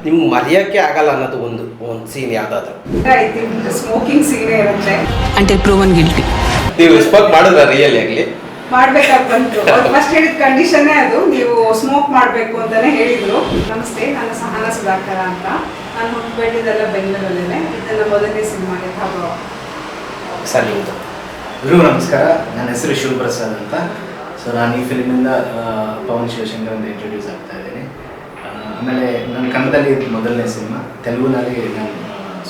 ನಿಮ್ಗೆ ಮರೆಯೋಕ್ಕೆ ಆಗಲ್ಲ ಅನ್ನೋದು ಒಂದು ಸೀನ್ ಯಾವುದಾದ್ರು? ಐ ಥಿಂಕ್ ಸ್ಮೋಕಿಂಗ್ ಸೀನೇ ಇರುತ್ತೆ. Until proven guilty. ನೀವು ಸ್ಮೋಕ್ ಮಾಡಿದ್ರ ರಿಯಲ್ ಆಗಲಿ? ಮಾಡ್ಬೇಕಾಗಿ ಬಂತು. ಫಸ್ಟ್ ಹೇಳಿದ ಕಂಡೀಷನ್ನೇ ಅದು, ನೀವು ಸ್ಮೋಕ್ ಮಾಡಬೇಕು ಅಂತಾನೆ ಹೇಳಿದ್ರು. ನಮಸ್ತೆ, ನಾನು ಸಹನ ಸುಧಾಕರ ಅಂತ. ನಾನು ಹುಟ್ಟು ಬೆಳೆದಿದ್ದೆಲ್ಲ ಬೆಂಗಳೂರಲ್ಲೇ. ಇದೆಲ್ಲ ಮೊದಲನೇ ಸಿನಿಮಾ ಯಥಾಭಾವ. ಸರ್ ನಿಮ್ಮದು? ಗುರು ನಮಸ್ಕಾರ, ನನ್ನ ಹೆಸರು ಶಿವಪ್ರಸಾದ್ ಅಂತ. ಸೊ ನಾನು ಈ ಫಿಲ್ಮಿಂದ ಪವನ್ ಶಿವಶಂಕರ್ ಅಂತ ಇಂಟ್ರೊಡ್ಯೂಸ್ ಆಗ್ತಾ ಇದ್ದೀನಿ. ಆಮೇಲೆ ನನ್ನ ಕನ್ನಡದಲ್ಲಿ ಇದು ಮೊದಲನೇ ಸಿನಿಮಾ. ತೆಲುಗುನಲ್ಲಿ ನಾನು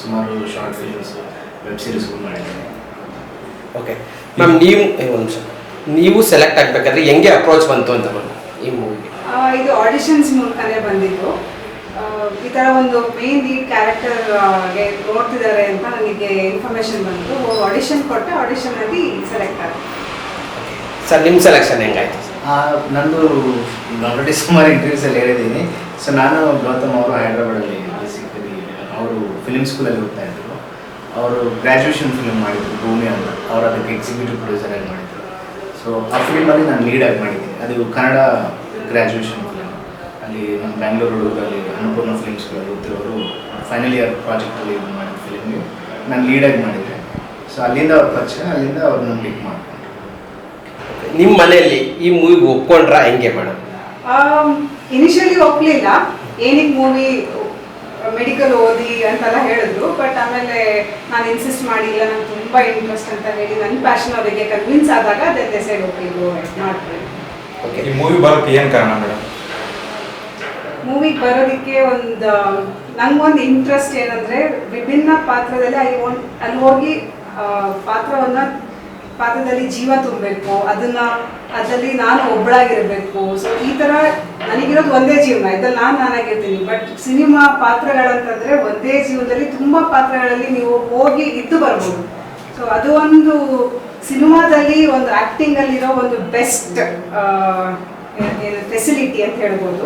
ಸುಮಾರು ಶಾರ್ಟ್ ಫಿಲ್ಮ್ಸ್, ವೆಬ್ ಸೀರೀಸ್ಗಳು ಮಾಡಿದ್ದೀನಿ. ಓಕೆ ಮ್ಯಾಮ್, ನೀವು ಸೆಲೆಕ್ಟ್ ಆಗಬೇಕಾದ್ರೆ ಹೆಂಗೆ ಅಪ್ರೋಚ್ ಬಂತು ಅಂತ ಮ್ಯಾಮ್ ಈ ಮೂವಿಗೆ? ಇದು ಆಡಿಷನ್ಸ್ ಮೂಲಕನೇ ಬಂದಿದ್ದು. ಈ ಥರ ಒಂದು ಮೇನ್ ಲೀಡ್ ಕ್ಯಾರೆಕ್ಟರ್ಗೆ ನೋಡ್ತಿದ್ದಾರೆ ಅಂತ ನನಗೆ ಇನ್ಫಾರ್ಮೇಷನ್ ಬಂತು. ಆಡಿಷನ್ ಕೊಟ್ಟೆ, ಆಡಿಷನಲ್ಲಿ ಸೆಲೆಕ್ಟ್ ಆಗಿದೆ. ಸರ್ ನಿಮ್ಮ ಸೆಲೆಕ್ಷನ್ ಹೆಂಗಾಯ್ತು? ನಂದು ಆಲ್ರೆಡಿ ಸುಮಾರು ಇಂಟರ್ವ್ಯೂಸಲ್ಲಿ ಹೇಳಿದ್ದೀನಿ. ಸೊ ನಾನು ಗೌತಮ್ ಅವರು ಹೈದ್ರಾಬಾದಲ್ಲಿ ಬೇಸಿಕಲಿ ಅವರು ಫಿಲ್ಮ್ ಸ್ಕೂಲಲ್ಲಿ ಓದ್ತಾ ಇದ್ದರು. ಅವರು ಗ್ರ್ಯಾಜುಯೇಷನ್ ಫಿಲ್ಮ್ ಮಾಡಿದ್ರು ಭೂಮಿ ಅಂತ. ಅವರು ಅದಕ್ಕೆ ಎಕ್ಸಿಕ್ಯೂಟಿವ್ ಪ್ರೊಡ್ಯೂಸರ್ ಆಗಿ ಮಾಡಿದ್ರು. ಸೊ ಆ ಫಿಲ್ಮಲ್ಲಿ ನಾನು ಲೀಡಾಗಿ ಮಾಡಿದ್ದೀನಿ. ಅದು ಕನ್ನಡ ಗ್ರ್ಯಾಜುಯೇಷನ್ ಫಿಲ್ಮ್. ಅಲ್ಲಿ ನಮ್ಮ ಬ್ಯಾಂಗ್ಳೂರು ಹುಡುಗರಲ್ಲಿ ಅನ್ನಪೂರ್ಣ ಫಿಲ್ಮ್ ಸ್ಕೂಲಲ್ಲಿ ಓದ್ತಿರೋರು ಫೈನಲ್ ಇಯರ್ ಪ್ರಾಜೆಕ್ಟಲ್ಲಿ ಇದು ಮಾಡಿದ ಫಿಲ್ಮ್ಗೆ ನಾನು ಲೀಡಾಗಿ ಮಾಡಿದ್ದೆ. ಸೊ ಅಲ್ಲಿಂದ ಅವ್ರ ಪರಿಚಯ, ಅಲ್ಲಿಂದ ಅವ್ರನ್ನ ಪಿಕ್ ಮಾಡಿಕೊಂಡ್ರು. ನಿಮ್ಮ ಮನೆಯಲ್ಲಿ ಈ ಮೂವಿಗೆ ಒಪ್ಕೊಂಡ್ರ ಹೆಂಗೆ ಮೇಡಮ್? ಇನಿಷಿಯಲಿ ಒಪ್ಪಲಿಲ್ಲ. ಏನಕ್ಕೆ ಮೂವಿ ಮೆಡಿಕಲ್ ಓದಿ ಅಂತೆಲ್ಲ ಹೇಳಿದ್ರು. ಬಟ್ ಆಮೇಲೆ ನಾನು ಇನ್ಸಿಸ್ಟ್ ಮಾಡಿಲ್ಲ, ನಂಗೆ ತುಂಬ ಇಂಟ್ರೆಸ್ಟ್ ಅಂತ ಹೇಳಿ ನನ್ನ ಪ್ಯಾಷನ್ ಅವರಿಗೆ ಕನ್ವಿನ್ಸ್ ಆದಾಗ ದೆ ಸೈಡ್ ಓಕೆ ಗೋ ಮಾಡ್ತೀವಿ. ಓಕೆ, ಈ ಮೂವಿ ಬರೋಕ್ಕೆ ಏನು ಕಾರಣ ಮೇಡಮ್? ಮೂವಿಗೆ ಬರೋದಕ್ಕೆ ನಂಗೊಂದು ಇಂಟ್ರೆಸ್ಟ್ ಏನಂದರೆ, ವಿಭಿನ್ನ ಪಾತ್ರದಲ್ಲಿ ಅಲ್ಲಿ ಹೋಗಿ ಪಾತ್ರದಲ್ಲಿ ಜೀವ ತುಂಬಬೇಕು, ಅದರಲ್ಲಿ ನಾನು ಒಬ್ಬಳಾಗಿರಬೇಕು. ಸೊ ಈ ಥರ ನನಗಿರೋದು ಒಂದೇ ಜೀವನ, ಇದ್ರಲ್ಲಿ ನಾನಾಗಿರ್ತೀನಿ. ಬಟ್ ಸಿನಿಮಾ ಪಾತ್ರಗಳಂತಂದರೆ ಒಂದೇ ಜೀವನದಲ್ಲಿ ತುಂಬ ಪಾತ್ರಗಳಲ್ಲಿ ನೀವು ಹೋಗಿ ಇದ್ದು ಬರ್ಬೋದು. ಸೊ ಅದು ಒಂದು ಸಿನಿಮಾದಲ್ಲಿ ಒಂದು ಆ್ಯಕ್ಟಿಂಗಲ್ಲಿರೋ ಒಂದು ಬೆಸ್ಟ್ ಫೆಸಿಲಿಟಿ ಅಂತ ಹೇಳ್ಬೋದು.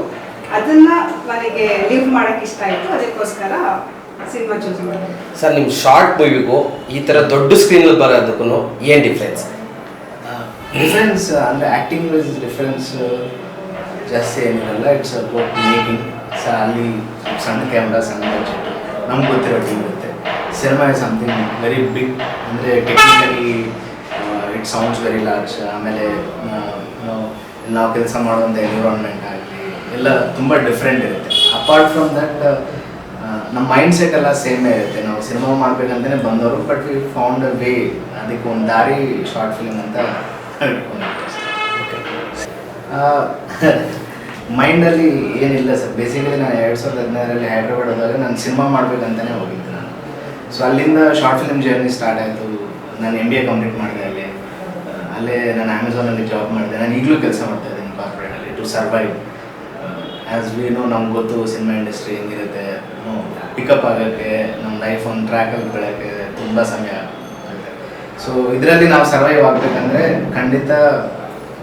ಅದನ್ನು ನನಗೆ ಲಿವ್ ಮಾಡೋಕ್ಕೆ ಇಷ್ಟ ಆಯಿತು. ಅದಕ್ಕೋಸ್ಕರ ಸಿನಿಮಾ ಚೂಸ್ ಮಾಡಿದೆ. ಸರ್, ನಿಮ್ಮ ಶಾರ್ಟ್ ಮೂವಿಗೂ ಈ ಥರ ದೊಡ್ಡ ಸ್ಕ್ರೀನಲ್ಲಿ ಬರೋದಕ್ಕೂ ಏನು ಡಿಫ್ರೆನ್ಸ್? ಡಿಫ್ರೆನ್ಸ್ ಅಂದರೆ ಆ್ಯಕ್ಟಿಂಗ್ ವೈಸ್ ಡಿಫ್ರೆನ್ಸ್ ಜಾಸ್ತಿ ಏನಿರಲ್ಲ. It's about making. ಸೊ ಅಲ್ಲಿ ಸಣ್ಣ ಕ್ಯಾಮ್ರಾ, ಸಣ್ಣ ಬಜೆಟ್, ನಮ್ಗೆ ಗೊತ್ತಿರೋ ಟೀಮ್ ಇರುತ್ತೆ. Cinema is something very big. ಅಂದರೆ technically it sounds very large. ಆಮೇಲೆ ನಾವು ಕೆಲಸ ಮಾಡುವಂಥ ಎನ್ವಿರಾನ್ಮೆಂಟ್ ಆಗಲಿ ಎಲ್ಲ ತುಂಬ ಡಿಫ್ರೆಂಟ್ ಇರುತ್ತೆ. ಅಪಾರ್ಟ್ ಫ್ರಮ್ ದಟ್ ನಮ್ಮ ಮೈಂಡ್ ಸೆಟ್ ಎಲ್ಲ ಸೇಮೇ ಇರುತ್ತೆ. ನಾವು ಸಿನಿಮಾ ಮಾಡಬೇಕಂತಲೇ ಬಂದವರು, but we found a way, ಅದಕ್ಕೆ ಒಂದು ದಾರಿ ಶಾರ್ಟ್ ಫಿಲ್ಮ್ ಅಂತ ಮೈಂಡಲ್ಲಿ ಏನಿಲ್ಲ ಸರ್. ಬೇಸಿಕಲಿ ನಾನು 2015ರಲ್ಲಿ ಹೈದ್ರಾಬಾದ್ ಹೋದಾಗ ನಾನು ಸಿನಿಮಾ ಮಾಡಬೇಕಂತಲೇ ಹೋಗಿದ್ದೆ ನಾನು. ಸೊ ಅಲ್ಲಿಂದ ಶಾರ್ಟ್ ಫಿಲ್ಮ್ ಜರ್ನಿ ಸ್ಟಾರ್ಟ್ ಆಯಿತು. ನಾನು MBA ಕಂಪ್ಲೀಟ್ ಮಾಡಿದೆ ಅಲ್ಲೇ ನಾನು ಅಮೆಝಾನಲ್ಲಿ ಜಾಬ್ ಮಾಡಿದೆ. ನಾನು ಈಗಲೂ ಕೆಲಸ ಮಾಡ್ತಾ ಇದ್ದೀನಿ ಕಾರ್ಪೊರೇಟಲ್ಲಿ to survive. As we know, ನಮ್ಗೆ ಗೊತ್ತು ಸಿನಿಮಾ ಇಂಡಸ್ಟ್ರಿ ಹೆಂಗಿರುತ್ತೆ. ಪಿಕಪ್ ಆಗೋಕ್ಕೆ, ನಮ್ಮ ಲೈಫ್ ಒಂದು ಟ್ರ್ಯಾಕಲ್ಲಿ ಬೆಳೋಕ್ಕೆ ತುಂಬ ಸಮಯ ಆಗುತ್ತೆ. ಸೊ ಇದರಲ್ಲಿ ನಾವು ಸರ್ವೈವ್ ಆಗಬೇಕಂದ್ರೆ ಖಂಡಿತ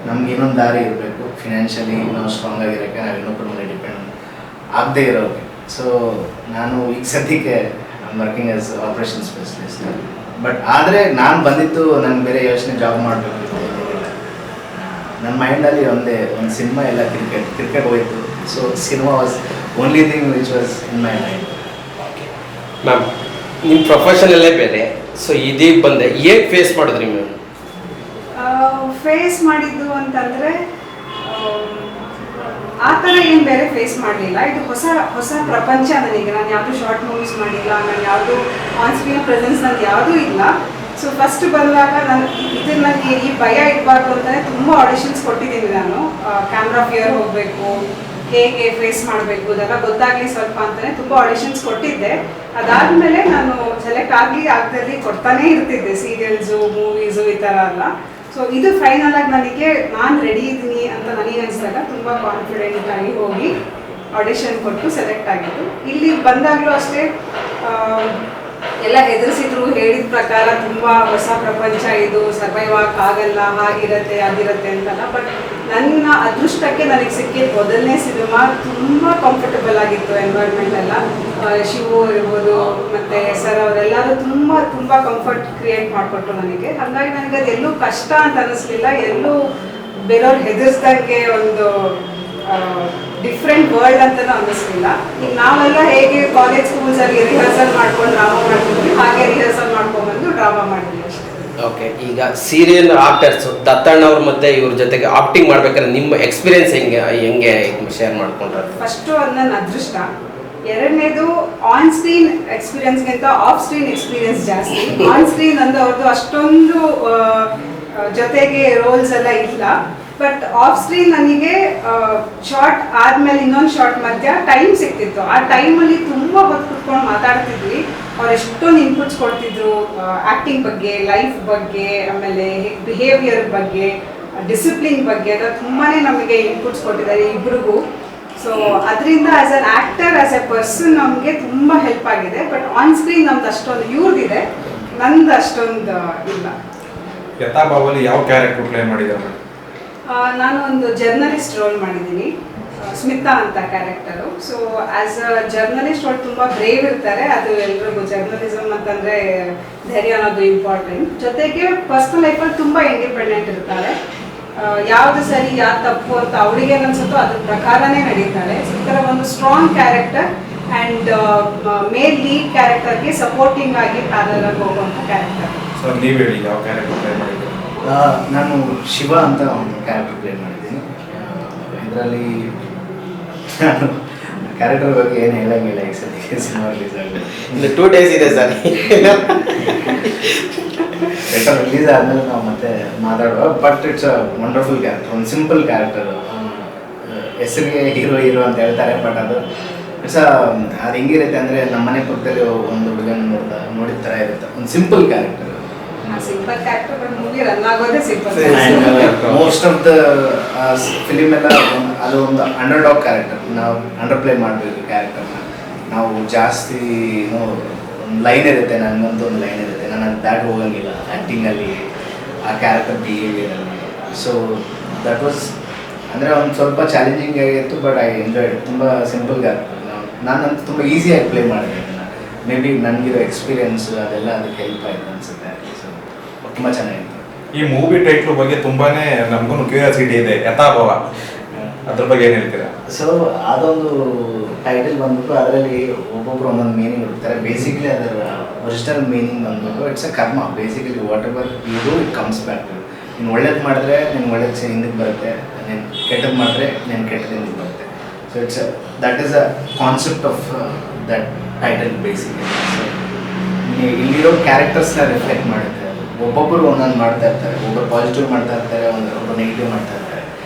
ನಮ್ಗೆ ಇನ್ನೊಂದು ದಾರಿ ಇರಬೇಕು. ಫಿನಾನ್ಷಿಯಲಿ ನಾವು ಸ್ಟ್ರಾಂಗ್ ಆಗಿರೋಕ್ಕೆ, ನಾವು ಇನ್ನೊಬ್ಬರ ಮೇಲೆ ಡಿಪೆಂಡ್ ಆಗದೆ ಇರೋಕ್ಕೆ. ಸೊ ನಾನು ಈಗ ಸದ್ಯಕ್ಕೆ working as operation specialist. But ಆದರೆ ನಾನು ಬಂದಿತ್ತು ನನಗೆ ಬೇರೆ ಯೋಚನೆ ಜಾಬ್ ಮಾಡಬೇಕು ಏನಿಲ್ಲ. ನನ್ನ ಮೈಂಡಲ್ಲಿ ಒಂದು ಸಿನಿಮಾ ಎಲ್ಲ ಕ್ರಿಕೆಟ್ ಹೋಯಿತು. So cinema was only thing which was in my mind. Ma'am, ನಿಮ್ಮ ಪ್ರೊಫೆಷನಲ್ಲೇ ಬೇರೆ. ಸೊ ಇದೀಗ ಬಂದೆ, ಹೇಗೆ ಫೇಸ್ ಮಾಡಿದ್ರಿ ಮ್ಯಾಮ್? ಫೇಸ್ ಮಾಡಿದ್ದು ಅಂತಂದರೆ ಆ ಥರ ಏನು ಬೇರೆ ಫೇಸ್ ಮಾಡಲಿಲ್ಲ. ಇದು ಹೊಸ ಪ್ರಪಂಚ ನನಗೆ. ನಾನು ಯಾವುದೂ ಶಾರ್ಟ್ ಮೂವೀಸ್ ಮಾಡಿಲ್ಲ, ನಾನು ಯಾವುದೂ ಆನ್ ಸ್ಕ್ರೀನ್ ಪ್ರೆಸೆನ್ಸ್ ನಂದು ಯಾವುದೂ ಇಲ್ಲ. ಸೊ ಫಸ್ಟ್ ಬಂದಾಗ ನನಗೆ ಈ ಭಯ ಇರಬಾರ್ದು ಅಂತಲೇ ತುಂಬ ಆಡಿಷನ್ಸ್ ಕೊಟ್ಟಿದ್ದೀನಿ ನಾನು. ಕ್ಯಾಮ್ರಾ ಫಿಯರ್ ಹೋಗಬೇಕು, ಹೇಗೆ ಫೇಸ್ ಮಾಡಬೇಕು ಅದೆಲ್ಲ ಗೊತ್ತಾಗಲಿ ಸ್ವಲ್ಪ ಅಂತಲೇ ತುಂಬ ಆಡಿಷನ್ಸ್ ಕೊಟ್ಟಿದ್ದೆ. ಅದಾದಮೇಲೆ ನಾನು ಸೆಲೆಕ್ಟ್ ಆಗದಲ್ಲಿ ಕೊಡ್ತಾನೇ ಇರ್ತಿದ್ದೆ, ಸೀರಿಯಲ್ಸು, ಮೂವೀಸು, ಈ ಥರ ಎಲ್ಲ. ಸೊ ಇದು ಫೈನಲ್ ಆಗಿ ನನಗೆ ನಾನು ರೆಡಿ ಇದ್ದೀನಿ ಅಂತ ನನಗೆ ಅನಿಸಿದಾಗ ತುಂಬ ಕಾನ್ಫಿಡೆಂಟ್ ಆಗಿ ಹೋಗಿ ಆಡಿಷನ್ ಕೊಟ್ಟು ಸೆಲೆಕ್ಟ್ ಆಗಿದ್ದು. ಇಲ್ಲಿ ಬಂದಾಗಲೂ ಅಷ್ಟೇ ಎಲ್ಲ ಹೆದರಿಸಿದ್ರು, ಹೇಳಿದ ಪ್ರಕಾರ ತುಂಬ ಹೊಸ ಪ್ರಪಂಚ ಇದು, ಸರ್ವೈವ್ ಆಗಲ್ಲ, ಹಾಗಿರುತ್ತೆ ಅದಿರುತ್ತೆ ಅಂತಲ್ಲ. ಬಟ್ ನನ್ನ ಅದೃಷ್ಟಕ್ಕೆ ನನಗೆ ಸಿಕ್ಕಿದ ಮೊದಲನೇ ಸಿನಿಮಾ ತುಂಬ ಕಂಫರ್ಟಬಲ್ ಆಗಿತ್ತು. ಎನ್ವೈರ್ಮೆಂಟ್ ಎಲ್ಲ ಶಿವು ಇರ್ಬೋದು ಮತ್ತು ಸರ್ ಅವರೆಲ್ಲರೂ ತುಂಬ ಕಂಫರ್ಟ್ ಕ್ರಿಯೇಟ್ ಮಾಡಿಕೊಟ್ರು ನನಗೆ. ಹಾಗಾಗಿ ನನಗೆ ಅದೆಲ್ಲೂ ಕಷ್ಟ ಅಂತ ಅನ್ನಿಸ್ಲಿಲ್ಲ. ಎಲ್ಲೂ ಬೇರೆಯವ್ರು ಹೆದರ್ಸ್ದಂಗೆ ಒಂದು ಡಿಫ್ರೆಂಟ್ ವರ್ಲ್ಡ್ ಅಂತಲೂ ಅನ್ನಿಸ್ಲಿಲ್ಲ. ಈಗ ನಾವೆಲ್ಲ ಹೇಗೆ ಕಾಲೇಜ್ ಸ್ಕೂಲ್ಸಲ್ಲಿ ರಿಹರ್ಸಲ್ ಮಾಡ್ಕೊಂಡು ಡ್ರಾಮಾ ಮಾಡ್ತಿದ್ವಿ, ಹಾಗೆ ರಿಹರ್ಸಲ್ ಮಾಡ್ಕೊಂಡ್ಬಂದು ಡ್ರಾಮಾ ಮಾಡಿದ್ವಿ ಅಷ್ಟೇ. ಓಕೆ, ಈಗ ಸೀರಿಯಲ್ ಆಕ್ಟರ್ಸ್ ದತ್ತಣ್ಣ ಅವ್ರ ಮತ್ತೆ ಇವ್ರ ಜೊತೆಗೆ ಆಕ್ಟಿಂಗ್ ಮಾಡ್ಬೇಕಾದ್ರೆ ನಿಮ್ಮ ಎಕ್ಸ್ಪೀರಿಯನ್ಸ್ ಹೆಂಗೆ ಶೇರ್ ಮಾಡ್ಕೊಂಡ್ರೆ? ಫಸ್ಟು ಅದು ನನ್ನ ಅದೃಷ್ಟ. ಎರಡನೇದು ಆನ್ ಸ್ಕ್ರೀನ್ ಎಕ್ಸ್ಪೀರಿಯನ್ಸ್ಗಿಂತ ಆಫ್ ಸ್ಕ್ರೀನ್ ಎಕ್ಸ್ಪೀರಿಯನ್ಸ್ ಜಾಸ್ತಿ. ಆನ್ ಸ್ಕ್ರೀನ್ ಅಂದ್ರೆ ಅವ್ರದ್ದು ಅಷ್ಟೊಂದು ಜೊತೆಗೆ ರೋಲ್ಸ್ ಎಲ್ಲ ಇಲ್ಲ. ಬಟ್ ಆಫ್ ಸ್ಕ್ರೀನ್ ನನಗೆ ಶಾರ್ಟ್ ಆದ್ಮೇಲೆ ಇನ್ನೊಂದು ಶಾರ್ಟ್ ಮಧ್ಯ ಟೈಮ್ ಸಿಕ್ತಿತ್ತು. ಆ ಟೈಮಲ್ಲಿ ತುಂಬ ಹೊತ್ತು ಕುತ್ಕೊಂಡು ಮಾತಾಡ್ತಿದ್ವಿ. ಅವ್ರು ಎಷ್ಟೊಂದು ಇನ್ಪುಟ್ಸ್ ಕೊಡ್ತಿದ್ರು, ಆ್ಯಕ್ಟಿಂಗ್ ಬಗ್ಗೆ, ಲೈಫ್ ಬಗ್ಗೆ, ಆಮೇಲೆ ಬಿಹೇವಿಯರ್ ಬಗ್ಗೆ, ಡಿಸಿಪ್ಲಿನ್ ಬಗ್ಗೆ ಎಲ್ಲ ತುಂಬಾ ನಮಗೆ ಇನ್ಪುಟ್ಸ್ ಕೊಟ್ಟಿದ್ದಾರೆ ಇಬ್ರಿಗೂ. ಸೊ ಅದರಿಂದ as an actor, as A person ನಮಗೆ ತುಂಬ ಹೆಲ್ಪ್ ಆಗಿದೆ. ಬಟ್ ಆನ್ ಸ್ಕ್ರೀನ್ ನಮ್ದು ಅಷ್ಟೊಂದು ಇವ್ರದಿದೆ, ನಂದು ಅಷ್ಟೊಂದು ಇಲ್ಲ. ಯಥಾ ಬಾಬುಲಿ ಯಾವ ಕ್ಯಾರೆಕ್ಟರ್ ಪ್ಲೇ ಮಾಡಿದ್ದಾರೆ? ನಾನು ಒಂದು ಜರ್ನಲಿಸ್ಟ್ ರೋಲ್ ಮಾಡಿದ್ದೀನಿ, ಸ್ಮಿತಾ ಅಂತ character. So as a journalist ಅವ್ರು ತುಂಬ ಬ್ರೇವ್ ಇರ್ತಾರೆ. ಅದು ಎಲ್ರಿಗೂ ಜರ್ನಲಿಸಮ್ ಅಂತಂದರೆ ಧೈರ್ಯ ಅನ್ನೋದು ಇಂಪಾರ್ಟೆಂಟ್. ಜೊತೆಗೆ ಪರ್ಸ್ನಲ್ ಲೈಫಲ್ಲಿ ತುಂಬ ಇಂಡಿಪೆಂಡೆಂಟ್ ಇರ್ತಾರೆ. ಯಾವುದು ಸರಿ ಯಾವ್ದು ತಪ್ಪು ಅಂತ ಅವಳಿಗೆ ಅನ್ಸುತ್ತೋ ಅದ್ರ ಪ್ರಕಾರನೇ ನಡೀತಾಳೆ. ಸೊ ಈ ಥರ ಒಂದು strong character and male lead ಕ್ಯಾರೆಕ್ಟರ್ಗೆ ಸಪೋರ್ಟಿಂಗ್ ಆಗಿ ಪ್ಯಾರಲ್ ಆಗಿ ಹೋಗುವಂಥ ಕ್ಯಾರೆಕ್ಟರ್. ಸರ್ ನೀವು ಹೇಳಿ, ಯಾವ ಕ್ಯಾರೆಕ್ಟರ್ ಪ್ಲೇ ಮಾಡಿದ್ದೀರಿ? ನಾನು ಶಿವ ಅಂತ ಒಂದು ಕ್ಯಾರೆಕ್ಟರ್ ಪ್ಲೇ ಮಾಡಿದ್ದೀನಿ. ಇದರಲ್ಲಿ ನಾನು ಕ್ಯಾರೆಕ್ಟರ್ ಬಗ್ಗೆ ಏನು ಹೇಳಂಗಿಲ್ಲ. ಈಗ ಸದ್ಯಕ್ಕೆ ಸಿನಿಮಾ ರಿಲೀಸ್ ಆಗಿದೆ, ಇನ್ನು 2 days ಇದೆ ಸರ್. ರಿಲೀಸ್ ಆದಮೇಲೆ ನಾವು ಮತ್ತೆ ಮಾತಾಡುವ. But it's a wonderful character, ಒಂದು ಸಿಂಪಲ್ ಕ್ಯಾರೆಕ್ಟರ್. ಹೆಸರಿಗೆ ಹೀರೋ ಅಂತ ಹೇಳ್ತಾರೆ, ಬಟ್ ಅದು ಇಟ್ಸ್ ಅದು ಹೆಂಗಿರುತ್ತೆ ಅಂದರೆ ನಮ್ಮ ಮನೆ ಪಕ್ಕದಲ್ಲಿ ಒಂದು ಹುಡುಗನ ನೋಡಿದ ಥರ ಇರುತ್ತೆ. ಒಂದು simple character. Simple character, but movie run ಆಗೋದೇ simple. Most of the film ಎಲ್ಲ ಅದು ಒಂದು ಅಂಡರ್ ಡಾಗ್ ಕ್ಯಾರೆಕ್ಟರ್. ನಾವು ಅಂಡರ್ ಪ್ಲೇ ಮಾಡಬೇಕು ಕ್ಯಾರೆಕ್ಟರ್ನ. ನಾವು ಜಾಸ್ತಿ ಒಂದು ಲೈನ್ ಇರುತ್ತೆ, ನನಗಂತೂ ಒಂದು ಲೈನ್ ಇರುತ್ತೆ, ನಾನು ಅದು ದಾಟಿ ಹೋಗಂಗಿಲ್ಲ ಆ್ಯಕ್ಟಿಂಗಲ್ಲಿ, ಆ ಕ್ಯಾರೆಕ್ಟರ್ ಬಿಹೇವಿಯರಲ್ಲಿ. ಸೊ ದಟ್ ವಾಸ್ ಅಂದರೆ ಒಂದು ಸ್ವಲ್ಪ ಚಾಲೆಂಜಿಂಗ್ ಆಗಿತ್ತು, ಬಟ್ ಐ ಎಂಜಾಯ್ಡ್. ತುಂಬ ಸಿಂಪಲ್ ಕ್ಯಾರೆಕ್ಟರ್. ನಾನಂತೂ ತುಂಬ ಈಸಿಯಾಗಿ ಪ್ಲೇ ಮಾಡಿದೆ. ಮೇ ಬಿ ನನಗಿರೋ ಎಕ್ಸ್ಪೀರಿಯನ್ಸ್ ಅದೆಲ್ಲ ಅದಕ್ಕೆ ಹೆಲ್ಪ್ ಆಯಿತು ಅನಿಸುತ್ತೆ. ಸೊ ತುಂಬ ಚೆನ್ನಾಗಿತ್ತು. ಈ ಮೂವಿ ಟೈಟ್ಲ್ ಬಗ್ಗೆ ತುಂಬಾನೇ ನಮಗೂ ಕ್ಯೂರಿಯಾಸಿಟಿ ಇದೆ, ಯಥಾಭವ. ಅದ್ರ ಬಗ್ಗೆ ಏನು ಹೇಳ್ತೀರಾ? ಸೊ ಅದೊಂದು ಟೈಟಲ್ ಬಂದ್ಬಿಟ್ಟು ಅದರಲ್ಲಿ ಒಬ್ಬೊಬ್ರು ಒಂದೊಂದು ಮೀನಿಂಗ್ ಇರ್ತಾರೆ. ಬೇಸಿಕಲಿ ಅದರ ಒರಿಜಿನಲ್ ಮೀನಿಂಗ್ ಬಂದ್ಬಿಟ್ಟು it's a karma. Basically whatever you do it comes back to. ನೀನು ಒಳ್ಳೇದು ಮಾಡಿದ್ರೆ ನೀನು ಒಳ್ಳೇದು ಹಿಂದಕ್ಕೆ ಬರುತ್ತೆ, ನೀನು ಕೆಟ್ಟದ್ದು ಮಾಡಿದ್ರೆ ನೀನು ಕೆಟ್ಟದ್ದು ಹಿಂದಕ್ಕೆ ಬರುತ್ತೆ. So it's that is a concept of that title basically. So ಇಲ್ಲಿರೋ ಕ್ಯಾರೆಕ್ಟರ್ಸ್ನ ರಿಫ್ಲೆಕ್ಟ್ ಮಾಡುತ್ತೆ. ಒಬ್ಬೊಬ್ಬರು ಒಂದೊಂದು ಮಾಡ್ತಾ ಇರ್ತಾರೆ, ಒಬ್ಬರು ಪಾಸಿಟಿವ್ ಮಾಡ್ತಾ ಇರ್ತಾರೆ, ಒಬ್ಬರು ನೆಗೆಟಿವ್ ಮಾಡ್ತಾ ಇರ್ತಾರೆ.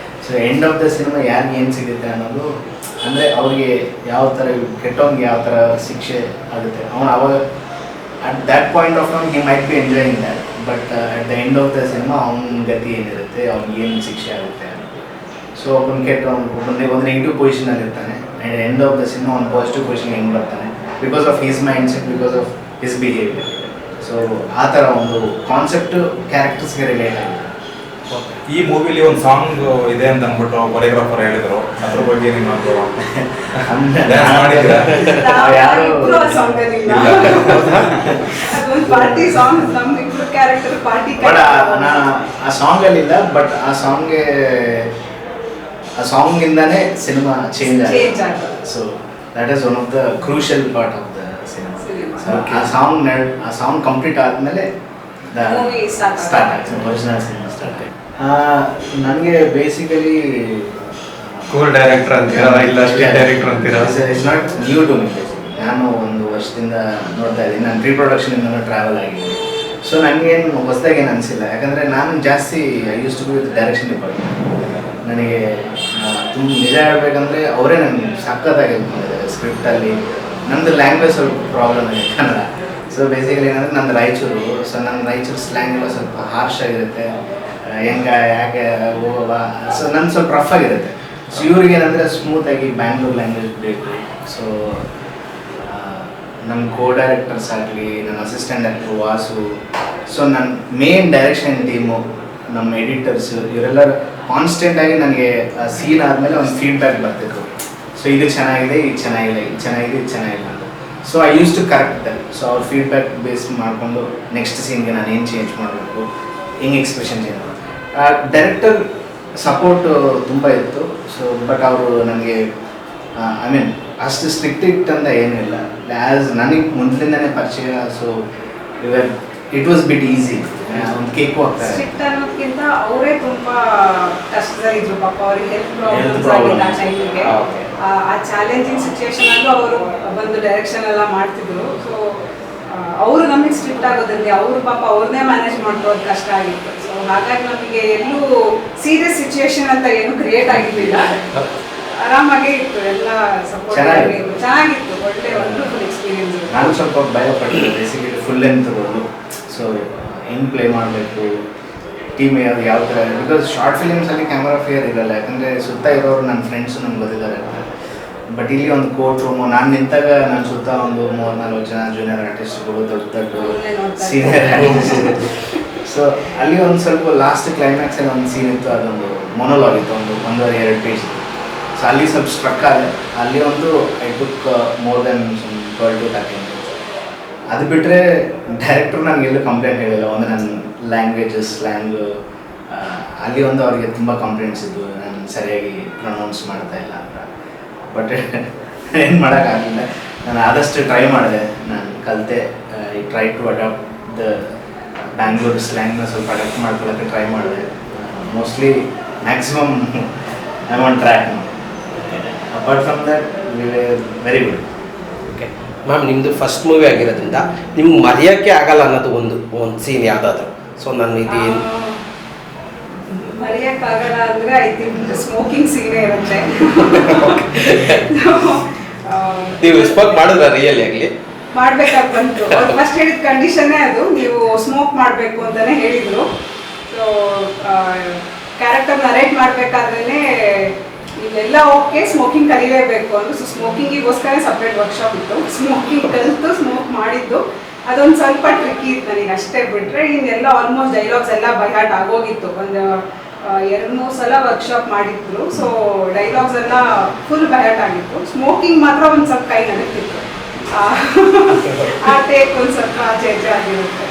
So end of the cinema ಯಾರಿಗೆ ಏನು ಸಿಗುತ್ತೆ ಅನ್ನೋದು, ಅಂದರೆ ಅವ್ರಿಗೆ ಯಾವ ಥರ ಕೆಟ್ಟವ್ನಿಗೆ ಯಾವ ಥರ ಶಿಕ್ಷೆ ಆಗುತ್ತೆ, ಅವನು ಅವಾಗ at that point of time he might be enjoying that. But at the end of the cinema ಅವನ ಗತಿ ಏನಿರುತ್ತೆ, ಅವ್ನಿಗೆ ಏನು ಶಿಕ್ಷೆ ಆಗುತ್ತೆ. ಸೊ ಒಬ್ಬನ ಒಬ್ಬನಿಗೆ ಒಂದು ನೆಗೆಟಿವ್ ಪೊಸಿಷನಲ್ಲಿ ಇರ್ತಾನೆ, and end of the cinema ಒಂದು ಪಾಸಿಟಿವ್ ಪೊಸಿಷನ್ ಹೆಂಗೆ ಬರ್ತಾನೆ, because of his mind set, because of his behaviour. So ಆ ಥರ ಒಂದು ಕಾನ್ಸೆಪ್ಟ್ ಕ್ಯಾರೆಕ್ಟರ್ಸ್ಗೆ ರಿಲೇಟ್ ಆಗಿದೆ. ಈ ಮೂವಿಲಿ ಒಂದು ಸಾಂಗ್ ಇದೆ ಅಂತ ಅಂದ್ಬಿಟ್ಟು ಕೊರಿಯೋಗ್ರಾಫರ್ ಹೇಳಿದ್ರು, ಅದ್ರ ಬಗ್ಗೆ ನಿಮ್ಮ ಅನುಭವ? ಯಾರು ಪಾರ್ಟಿ ಸಾಂಗ್, ನಮ್ಮಿಬ್ರು ಕ್ಯಾರೆಕ್ಟರ್ ಪಾರ್ಟಿ. ಬಟ್ ಆ ಸಾಂಗಲ್ಲಿಲ್ಲ, ಬಟ್ ಆ ಸಾಂಗಿಂದಾನೇ ಸಿನಿಮಾ ಚೇಂಜ್ ಆಗಿದೆ. So that is one of the crucial part of the cinema. ಆ ಸಾಂಗ್ ಕಂಪ್ಲೀಟ್ ಆದಮೇಲೆ ಸ್ಟಾರ್ಟ್ ಆಯ್ತು, ಒರಿಜಿನಲ್ ಸಿನಿಮಾ ಸ್ಟಾರ್ಟ್ ಆಯ್ತು. ನನಗೆ ಬೇಸಿಕಲಿ ಕೂಲ್ ಡೈರೆಕ್ಟರ್ ಅಂತೀರಾ ಇಲ್ಲ ಸ್ಟೇಟ್ ಡೈರೆಕ್ಟರ್ ಅಂತೀರಾ? It's not new to me. ನಾನು ಒಂದು ವರ್ಷದಿಂದ ನೋಡ್ತಾ ಇದ್ದೀನಿ, ನಾನು ಪ್ರೀ ಪ್ರೊಡಕ್ಷನಿಂದ ಟ್ರಾವೆಲ್ ಆಗಿದ್ದೀನಿ. ಸೊ ನನಗೇನು ಹೊಸದಾಗಿ ಏನು ಅನಿಸಿಲ್ಲ, ಯಾಕಂದರೆ ನಾನು ಜಾಸ್ತಿ I used to be with direction department. ನನಗೆ ತುಂಬ ನಿಜ ಹೇಳಬೇಕಂದ್ರೆ ಅವರೇ ನನಗೆ ಸಕ್ಕತ್ತಾಗಿ ಮಾಡಿದ್ದಾರೆ ಸ್ಕ್ರಿಪ್ಟಲ್ಲಿ. ನಮ್ಮದು ಲ್ಯಾಂಗ್ವೇಜ್ ಸ್ವಲ್ಪ ಪ್ರಾಬ್ಲಮ್ ಇದೆ, ಕನ್ನಡ. ಸೊ ಬೇಸಿಕಲಿ ಏನಂದರೆ ನಂದು ರಾಯಚೂರು. ಸೊ ನನ್ನ ರಾಯಚೂರು ಸ್ಲ್ಯಾಂಗ್ ಎಲ್ಲ ಸ್ವಲ್ಪ ಹಾರ್ಶ್ ಆಗಿರುತ್ತೆ, ಹೆಂಗೆ ಯಾಕೆ ಹೋಗವ. ಸೊ ನನ್ನ ಸ್ವಲ್ಪ ರಫ್ ಆಗಿರುತ್ತೆ. ಸೊ ಇವ್ರಿಗೆ ಏನಂದರೆ ಸ್ಮೂತಾಗಿ ಬ್ಯಾಂಗ್ಳೂರ್ ಲ್ಯಾಂಗ್ವೇಜ್ ಬೇಕು. ಸೊ ನಮ್ಮ ಕೋ ಡೈರೆಕ್ಟರ್ಸ್ ಆಗಲಿ, ನನ್ನ ಅಸಿಸ್ಟೆಂಟ್ ಡೈರೆಕ್ಟರ್ ವಾಸು, ಸೊ ನನ್ನ ಮೇನ್ ಡೈರೆಕ್ಷನ್ ಟೀಮು, ನಮ್ಮ ಎಡಿಟರ್ಸ್, ಇವರೆಲ್ಲರೂ ಕಾನ್ಸ್ಟೆಂಟಾಗಿ ನನಗೆ ಸೀನ್ ಆದಮೇಲೆ ಒಂದು ಫೀಡ್ಬ್ಯಾಕ್ ಬರ್ತಿತ್ತು. ಸೊ ಇದು ಚೆನ್ನಾಗಿದೆ, ಇದು ಚೆನ್ನಾಗಿಲ್ಲ, ಇದು ಚೆನ್ನಾಗಿದೆ, ಇದು ಚೆನ್ನಾಗಿಲ್ಲ ಅಂತ. So I used to correct that. So ಅವ್ರ ಫೀಡ್ಬ್ಯಾಕ್ ಬೇಸ್ ಮಾಡಿಕೊಂಡು ನೆಕ್ಸ್ಟ್ ಸೀನ್ಗೆ ನಾನು ಏನು ಚೇಂಜ್ ಮಾಡಬೇಕು, ಹೆಂಗೆ ಎಕ್ಸ್ಪ್ರೆಷನ್ ಚೇಂಜ್ ಮಾಡಬೇಕು. ಡೈರೆಕ್ಟರ್ ಸಪೋರ್ಟ್ ತುಂಬ ಇತ್ತು. ಸೊ ಬಟ್ ಅವರು ನನಗೆ ಐ ಮೀನ್ ಅಷ್ಟು ಸ್ಟ್ರಿಕ್ಟ್ ಅಂತ ಏನಿಲ್ಲ. ಆ್ಯಸ್ ನನಗೆ ಮೊದಲಿಂದನೇ ಪರಿಚಯ, so it was bit easy. ಒಂದು ಕೇಕ್ ಹೋಗ್ತಾರೆ ಸ್ಟ್ರಿಕ್ಟ್ ಅನ್ನೋದಕ್ಕಿಂತ ಅವರೇ ತುಂಬಾ ಕಷ್ಟದಲ್ಲಿದ್ರು ಪಾಪ, ಅವ್ರಿಗೆ ಹೆಲ್ತ್ Health ಪ್ರಾಬ್ಲಮ್ಸ್ ಆಗಿತ್ತು ಆ problems. ಟೈಮಿಗೆ. Okay. ಆ ಚಾಲೆಂಜಿಂಗ್ ಸಿಚುವೇಶನ್ ಅಲ್ಲೂ ಅವರು ಬಂದು ಡೈರೆಕ್ಷನ್ ಎಲ್ಲ ಮಾಡ್ತಿದ್ರು. ಸೊ ಅವರು ನಮಗೆ ಸ್ಟ್ರಿಕ್ಟ್ ಆಗೋದ್ರಲ್ಲಿ ಅವರು ಪಾಪ ಅವ್ರನ್ನೇ ಮ್ಯಾನೇಜ್ ಮಾಡ್ಕೊಳ್ಳೋದು ಕಷ್ಟ ಆಗಿತ್ತು. ಸೊ ಹಾಗಾಗಿ ನಮಗೆ ಎಲ್ಲೂ ಸೀರಿಯಸ್ ಸಿಚುವೇಶನ್ ಅಂತ ಏನು ಕ್ರಿಯೇಟ್ ಆಗಿರ್ಲಿಲ್ಲ, ಆರಾಮಾಗೇ ಇತ್ತು, ಎಲ್ಲ ಸಪೋರ್ಟ್ ಚೆನ್ನಾಗಿತ್ತು, ಒಳ್ಳೆ ವಂಡರ್ಫುಲ್ ಎಕ್ಸ್ಪೀರಿಯನ್ಸ್. ನಾನು ಸ್ವಲ್ಪ ಭಯಪಟ್ಟಿದ್ದೆ basically full length role. So ಹೆಂಗೆ ಪ್ಲೇ ಮಾಡಬೇಕು, ಟೀಮ್ ಯಾವ ಥರ, ಬಿಕಾಸ್ ಶಾರ್ಟ್ ಫಿಲಿಮ್ಸಲ್ಲಿ ಕ್ಯಾಮ್ರಾ ಫಿಯರ್ ಇರಲ್ಲ, ಯಾಕಂದರೆ ಸುತ್ತ ಇರೋರು ನನ್ನ ಫ್ರೆಂಡ್ಸು ನಮ್ಗೆ ಗೊತ್ತಿದ್ದಾರೆ. ಬಟ್ ಇಲ್ಲಿ ಒಂದು ಕೋರ್ಟ್ ರೂಮು, ನಾನು ನಿಂತಾಗ ನನ್ನ ಸುತ್ತ ಒಂದು 3-4 ಜನ ಜೂನಿಯರ್ ಆರ್ಟಿಸ್ಟ್ಗಳು, ದೊಡ್ಡ ಸೀನಿಯರ್ ಆರ್ಟಿಸ್ಟ್. ಸೊ ಅಲ್ಲಿ ಒಂದು ಸ್ವಲ್ಪ ಲಾಸ್ಟ್ ಕ್ಲೈಮ್ಯಾಕ್ಸಲ್ಲಿ ಒಂದು ಸೀನ್ ಇತ್ತು, ಅದೊಂದು ಮೊನೋಲಾಗ್ ಇತ್ತು, ಒಂದು 1.5-2 ಪೇಜ್. ಸೊ ಅಲ್ಲಿ ಸ್ವಲ್ಪ ಸ್ಟ್ರಕ್ ಆದೆ. ಅಲ್ಲಿ ಒಂದು I took more than 12-13 minutes. ಅದು ಬಿಟ್ಟರೆ ಡೈರೆಕ್ಟ್ರು ನನಗೆಲ್ಲೂ ಕಂಪ್ಲೇಂಟ್ ಹೇಳಿಲ್ಲ. ಒಂದು ನನ್ನ ಲ್ಯಾಂಗ್ವೇಜಸ್ ಅಲ್ಲಿ ಒಂದು ಅವ್ರಿಗೆ ತುಂಬ ಕಂಪ್ಲೇಂಟ್ಸ್ ಇದ್ವು, ನಾನು ಸರಿಯಾಗಿ ಪ್ರೊನೌನ್ಸ್ ಮಾಡ್ತಾ ಇಲ್ಲ ಅಂತ. ಬಟ್ ಏನು ಮಾಡೋಕ್ಕಾಗಲಿಲ್ಲ. ನಾನು ಆದಷ್ಟು ಟ್ರೈ ಮಾಡಿದೆ, ನಾನು ಕಲಿತೆ. I try to adapt the Bangalore ಸ್ಲ್ಯಾಂಗ್ನ ಸ್ವಲ್ಪ ಅಡಾಪ್ಟ್ ಮಾಡ್ಕೊಳ್ಳೋಕ್ಕೆ ಟ್ರೈ ಮಾಡಿದೆ. Mostly maximum I on track. Apart from that very good. Okay ma'am, ನಿಮ್ಮದು ಫಸ್ಟ್ ಮೂವಿ ಆಗಿರೋದ್ರಿಂದ ನಿಮ್ಗೆ ಮರೆಯೋಕ್ಕೆ ಆಗಲ್ಲ ಅನ್ನೋದು ಒಂದು ಸೀನ್ ಯಾವುದಾದ್ರು? ಸೊ ನಾನು ಇದೇನು ಮರೆಯಕ್ಕಾಗಲ್ಲ ಅಂದರೆ ಐ ಥಿಂಕ್ ಸ್ಮೋಕಿಂಗ್ ಸೀನೇ ಇರುತ್ತೆ. ನೀವು ಎಕ್ಸ್ಪೆಕ್ಟ್ ಮಾಡಿದ್ರ ರಿಯಲಿ ಆಗಲಿ? ಮಾಡ್ಬೇಕಾಗಿ ಬಂತು. ಅವ್ರು ಫಸ್ಟ್ ಹೇಳಿದ ಕಂಡೀಷನ್ನೇ ಅದು, ನೀವು ಸ್ಮೋಕ್ ಮಾಡಬೇಕು ಅಂತಲೇ ಹೇಳಿದರು. ಸೊ ಕ್ಯಾರೆಕ್ಟರ್ ನರೇಟ್ ಮಾಡಬೇಕಾದ್ರೇ ಇಲ್ಲೆಲ್ಲ ಓಕೆ, ಸ್ಮೋಕಿಂಗ್ ಕಲಿಲೇಬೇಕು ಅಂದರು. ಸೊ ಸ್ಮೋಕಿಂಗಿಗೋಸ್ಕರ ಸಪ್ರೇಟ್ ವರ್ಕ್ಶಾಪ್ ಇತ್ತು. ಸ್ಮೋಕಿಂಗ್ ಕಲಿತು ಸ್ಮೋಕ್ ಮಾಡಿದ್ದು ಅದೊಂದು ಸ್ವಲ್ಪ ಟ್ರಿಕ್ಕಿ ಇತ್ತು ನನಗೆ, ಅಷ್ಟೇ ಬಿಟ್ಟರೆ ಇನ್ನೆಲ್ಲ ಆಲ್ಮೋಸ್ಟ್ ಡೈಲಾಗ್ಸ್ ಎಲ್ಲ ಬೈ ಹಾರ್ಟ್ ಆಗೋಗಿತ್ತು. ಒಂದು 2-3 ಸಲ ವರ್ಕ್ಶಾಪ್ ಮಾಡಿದ್ರು. ಸೊ ಡೈಲಾಗ್ಸ್ ಎಲ್ಲ ಫುಲ್ ಬೈ ಹಾರ್ಟ್ ಆಗಿತ್ತು. ಸ್ಮೋಕಿಂಗ್ ಮಾತ್ರ ಒಂದು ಸ್ವಲ್ಪ ಕೈ ನಡೀತಿತ್ತು. ಆ ಟೇಕ್ ಒಂದು ಸ್ವಲ್ಪ ಚೇಂಜ್ ಆಗಿರುತ್ತೆ.